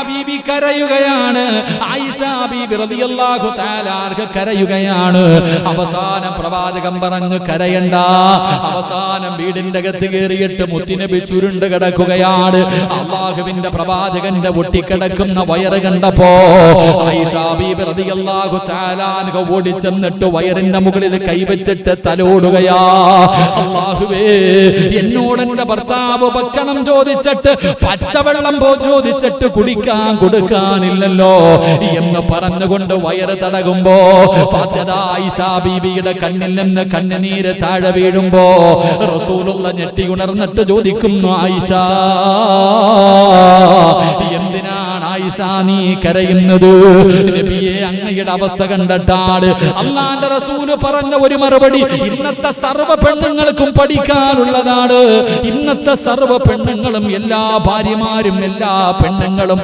ബീബി കരയുകയാണ്. ആയിഷ ബീബി റളിയല്ലാഹു തആല അൻഹ കരയുകയാണ്. അവസാനം പ്രവാചകൻ പറഞ്ഞു കരയണ്ട. അവസാനം വീടിന്റെ അകത്ത് കയറിയിട്ട് മുത്തുനബി ചുരുണ്ട് കിടക്കുകയാണ്. അല്ലാഹുവിന്റെ പ്രവാചകന്റെ ഒട്ടിക്കിടക്കുന്ന വയറ് കണ്ടപ്പോ ആയിഷ ബീബി റളിയല്ലാഹു തആല അൻഹ ഓടിച്ചെന്നിട്ട് വയറിന്റെ മുകളിൽ കൈവച്ചിട്ട് തലോടുകയാ. അല്ലാഹുവേ, എന്നോട് എന്റെ ഭർത്താവ് ഭക്ഷണം ചോദിച്ചിട്ട് പച്ചവെള്ളം ചോദിച്ചിട്ട് കുടിക്കാൻ കൊടുക്കാനില്ലല്ലോ എന്ന് പറഞ്ഞുകൊണ്ട് വയറ് തടകുമ്പോ ആയിഷ ബീബിയുടെ കണ്ണിൽ നിന്ന് കണ്ണുനീര് താഴെ വീഴുമ്പോ റസൂലുള്ള ഞെട്ടി ഉണർന്നിട്ട് ചോദിക്കുന്നു, ആയിഷ, എന്തിനാണ് ആയിഷ നീ കരയുന്നത്? നബിയെ, അങ്ങയുടെ അവസ്ഥ കണ്ടിട്ടാണ്. അല്ലാഹുവിന്റെ റസൂൽ പറഞ്ഞ ഒരു മറുപടി ഇന്നത്തെ സർവ്വ പെണ്ണുങ്ങൾക്കും പഠിക്കാനുള്ളതാണ്. ഇന്നത്തെ സർവ്വ പെണ്ണുങ്ങളും, എല്ലാ ഭാര്യമാരും, എല്ലാ പെണ്ണുങ്ങളും